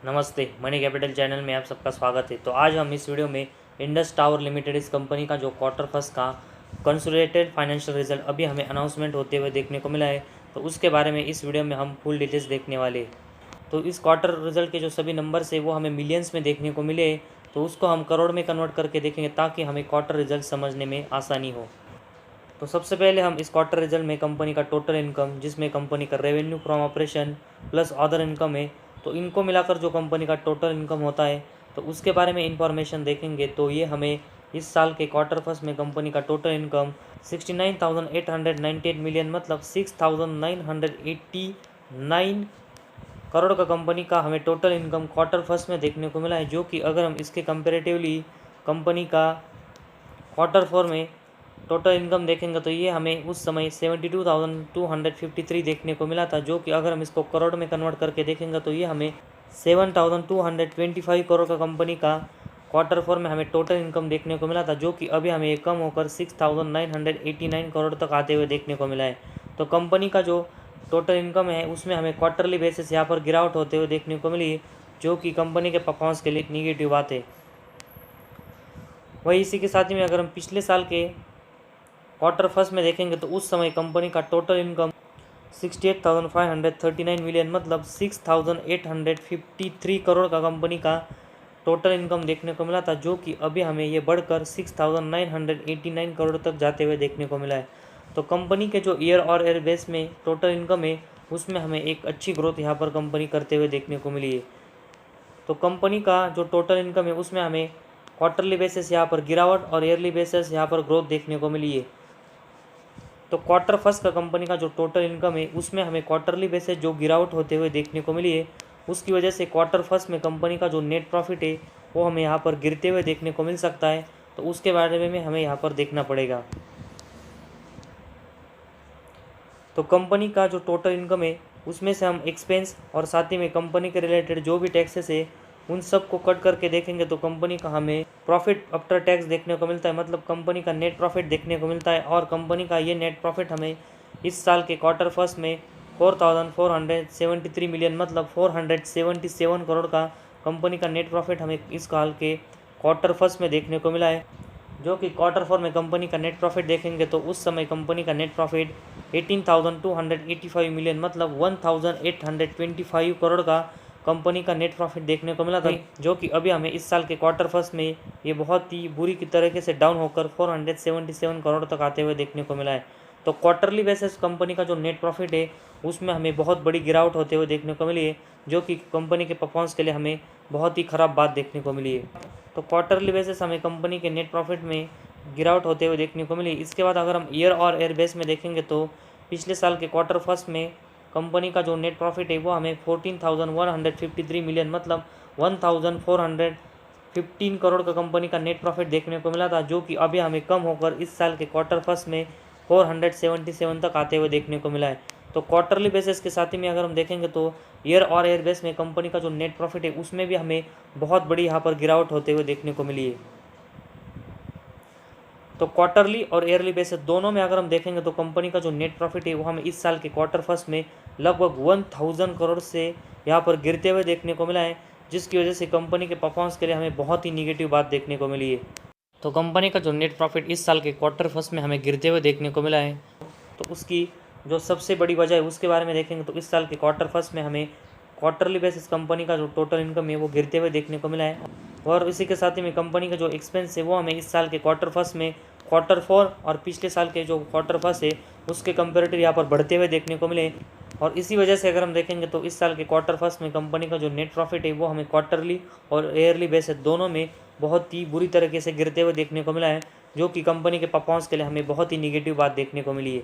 नमस्ते, money capital channel में आप सबका स्वागत है। तो आज हम इस वीडियो में इंडस टावर लिमिटेड इस कंपनी का जो क्वार्टर फर्स्ट का कंसोलिडेटेड फाइनेंशियल रिजल्ट अभी हमें अनाउंसमेंट होते हुए देखने को मिला है, तो उसके बारे में इस वीडियो में हम फुल डिटेल्स देखने वाले हैं। तो इस क्वार्टर रिजल्ट के जो सभी नंबर्स है वो हमें मिलियंस में देखने को मिले, तो उसको हम करोड़ में कन्वर्ट करके देखेंगे ताकि हमें क्वार्टर रिजल्ट समझने में आसानी हो। तो सबसे पहले हम इस क्वार्टर रिजल्ट में कंपनी का टोटल इनकम, जिसमें कंपनी का revenue from operation plus other income है, तो इनको मिलाकर जो कंपनी का टोटल इनकम होता है तो उसके बारे में इंफॉर्मेशन देखेंगे। तो ये हमें इस साल के क्वार्टर फर्स्ट में कंपनी का टोटल इनकम 69,898 मिलियन मतलब 6,989 करोड़ का कंपनी का हमें टोटल इनकम क्वार्टर फर्स्ट में देखने को मिला है, जो कि अगर हम इसके कंपेरेटिवली कंपनी का क्वार्टर फोर में टोटल इनकम देखेंगे तो ये हमें उस समय 72,253 देखने को मिला था, जो कि अगर हम इसको करोड़ में कन्वर्ट करके देखेंगे तो ये हमें 7,225 करोड़ का कंपनी का क्वार्टर फोर में हमें टोटल इनकम देखने को मिला था, जो कि अभी हमें कम होकर 6,989 करोड़ तक आते हुए देखने को मिला है। तो कंपनी का जो टोटल इनकम है उसमें हमें क्वार्टरली बेसिस यहाँ पर गिरावट होते हुए देखने को मिली, जो कि कंपनी के परफॉर्मेंस के लिए निगेटिव बात है। वही इसी के साथ ही में अगर हम पिछले साल के क्वार्टर फर्स्ट में देखेंगे तो उस समय कंपनी का टोटल इनकम 68,539 मिलियन मतलब 6,853 करोड़ का कंपनी का टोटल इनकम देखने को मिला था, जो कि अभी हमें ये बढ़कर 6,989 करोड़ तक जाते हुए देखने को मिला है। तो कंपनी के जो ईयर और ईयर बेस में टोटल इनकम है उसमें हमें एक अच्छी ग्रोथ यहाँ पर कंपनी करते हुए देखने को मिली है। तो कंपनी का जो टोटल इनकम है उसमें हमें क्वार्टरली बेसिस यहाँ पर गिरावट और ईयरली बेसिस यहाँ पर ग्रोथ देखने को मिली है। तो क्वार्टर फर्स्ट का कंपनी का जो टोटल इनकम है उसमें हमें क्वार्टरली बेसिस जो गिरावट होते हुए देखने को मिली है, उसकी वजह से क्वार्टर फर्स्ट में कंपनी का जो नेट प्रॉफिट है वो हमें यहाँ पर गिरते हुए देखने को मिल सकता है। तो उसके बारे में हमें यहाँ पर देखना पड़ेगा। तो कंपनी का जो टोटल इनकम है उसमें से हम एक्सपेंस और साथ ही में कंपनी के रिलेटेड जो भी टैक्सेस है उन सब को कट करके देखेंगे तो कंपनी का हमें प्रॉफिट आफ्टर टैक्स देखने को मिलता है, मतलब कंपनी का नेट प्रॉफिट देखने को मिलता है। और कंपनी का ये नेट प्रॉफिट हमें इस साल के क्वार्टर फर्स्ट में 4,473 मिलियन मतलब 477 करोड़ का कंपनी का नेट प्रॉफिट हमें इस साल के क्वार्टर फर्स्ट में देखने को मिला है, जो कि क्वार्टर फोर में कंपनी का नेट प्रॉफिट देखेंगे तो उस समय कंपनी का नेट प्रॉफिट 18,285 मिलियन मतलब 1,825 करोड़ का कंपनी का नेट प्रॉफिट देखने को मिला था, जो कि अभी हमें इस साल के क्वार्टर फर्स्ट में ये बहुत ही बुरी की तरीके से डाउन होकर 477 करोड़ तक आते हुए देखने को मिला है। तो क्वार्टरली बेसिस कंपनी का जो नेट प्रॉफिट है उसमें हमें बहुत बड़ी गिरावट होते हुए देखने को मिली है, जो कि कंपनी के परफॉर्मेंस के लिए हमें बहुत ही ख़राब बात देखने को मिली है। तो क्वार्टरली बेसिस हमें कंपनी के नेट प्रॉफिट में गिरावट होते हुए देखने को मिली। इसके बाद अगर हम ईयर और ईयर बेस में देखेंगे तो पिछले साल के क्वार्टर फर्स्ट में कंपनी का जो नेट प्रॉफिट है वो हमें 14,153 मिलियन मतलब 1,415 करोड़ का कंपनी का नेट प्रॉफिट देखने को मिला था, जो कि अभी हमें कम होकर इस साल के क्वार्टर फर्स्ट में 477 तक आते हुए देखने को मिला है। तो क्वार्टरली बेसिस के साथ ही में अगर हम देखेंगे तो ईयर और ईयर बेस में कंपनी का जो नेट प्रॉफिट है उसमें भी हमें बहुत बड़ी यहाँ पर गिरावट होते हुए देखने को मिली है। तो क्वार्टरली और ईयरली बेसिस दोनों में अगर हम देखेंगे तो कंपनी का जो नेट प्रॉफिट है वो हमें इस साल के क्वार्टर फर्स्ट में लगभग 1,000 करोड़ से यहाँ पर गिरते हुए देखने को मिला है, जिसकी वजह से कंपनी के परफॉर्मेंस के लिए हमें बहुत ही निगेटिव बात देखने को मिली है। तो कंपनी का जो नेट प्रॉफिट इस साल के क्वार्टर फर्स्ट में हमें गिरते हुए देखने को मिला है, तो उसकी जो सबसे बड़ी वजह है उसके बारे में देखेंगे तो इस साल के क्वार्टर फर्स्ट में हमें क्वार्टरली बेसिस कंपनी का जो टोटल इनकम है वो गिरते हुए देखने को मिला है। और इसी के साथ ही में कंपनी का जो एक्सपेंस है वो हमें इस साल के क्वार्टर फर्स्ट में क्वार्टर फोर और पिछले साल के जो क्वार्टर फर्स्ट है उसके कंपेरेटिव यहाँ पर बढ़ते हुए देखने को मिले। और इसी वजह से अगर हम देखेंगे तो इस साल के क्वार्टर फर्स्ट में कंपनी का जो नेट प्रॉफिट है वो हमें क्वार्टरली और ईयरली बेसिस दोनों में बहुत ही बुरी तरीके से गिरते हुए देखने को मिला है, जो कि कंपनी के परफॉर्मेंस के लिए हमें बहुत ही निगेटिव बात देखने को मिली है।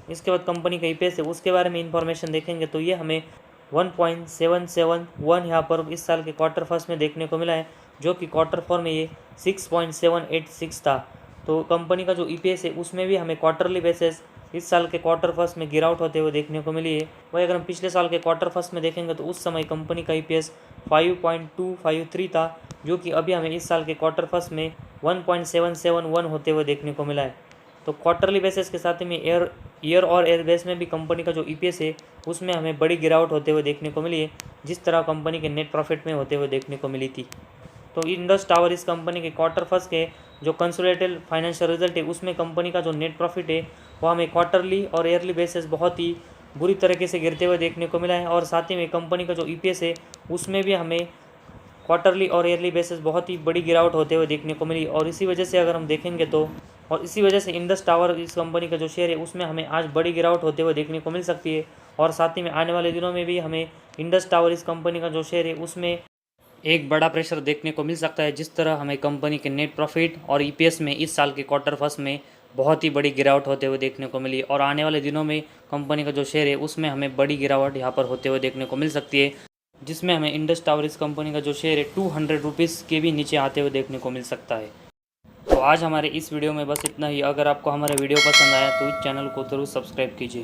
इसके बाद कंपनी का ईपीएस है उसके बारे में इंफॉर्मेशन देखेंगे तो ये हमें 1.771 यहाँ पर इस साल के क्वार्टर फर्स्ट में देखने को मिला है, जो कि क्वार्टर फोर में ये 6.786 था। तो कंपनी का जो ईपीएस है उसमें भी हमें क्वार्टरली बेसिस इस साल के क्वार्टर फर्स्ट में गिरावट होते हुए देखने को मिली है। वही अगर हम पिछले साल के क्वार्टर फर्स्ट में देखेंगे तो उस समय कंपनी का ईपीएस 5.253 था, जो कि अभी हमें इस साल के क्वार्टर फर्स्ट में 1.771 होते हुए देखने को मिला है। तो क्वार्टरली बेसिस के साथ ही में ईयर और ईयर बेस में भी कंपनी का जो ईपीएस है उसमें हमें बड़ी गिरावट होते हुए देखने को मिली है, जिस तरह कंपनी के नेट प्रॉफिट में होते हुए देखने को मिली थी। तो इंडस टावर इस कंपनी के क्वार्टर फर्स्ट के जो कंसोलिडेटेड फाइनेंशियल रिजल्ट है उसमें कंपनी का जो नेट प्रॉफिट है वो हमें क्वार्टरली और ईयरली बेसिस बहुत ही बुरी तरीके से गिरते हुए देखने को मिला है। और साथ ही में कंपनी का जो ईपीएस है उसमें भी हमें क्वार्टरली और ईयरली बेसिस बहुत ही बड़ी गिरावट होते हुए देखने को मिली। और इसी वजह से अगर हम देखेंगे तो इसी वजह से इंडस टावर इस कंपनी का जो शेयर है उसमें हमें आज बड़ी गिरावट होते हुए देखने को मिल सकती है। और साथ ही में आने वाले दिनों में भी हमें इंडस टावर इस कंपनी का जो शेयर है उसमें एक बड़ा प्रेशर देखने को मिल सकता है, जिस तरह हमें कंपनी के नेट प्रॉफिट और ईपीएस में इस साल के क्वार्टर फर्स्ट में बहुत ही बड़ी गिरावट होते हुए देखने को मिली। और आने वाले दिनों में कंपनी का जो शेयर है उसमें हमें बड़ी गिरावट यहाँ पर होते हुए देखने को मिल सकती है, जिसमें हमें इंडस टावर इस कंपनी का जो शेयर है 200 रुपीज़ के भी नीचे आते हुए देखने को मिल सकता है। तो आज हमारे इस वीडियो में बस इतना ही। अगर आपको हमारा वीडियो पसंद आया तो इस चैनल को ज़रूर सब्सक्राइब कीजिए।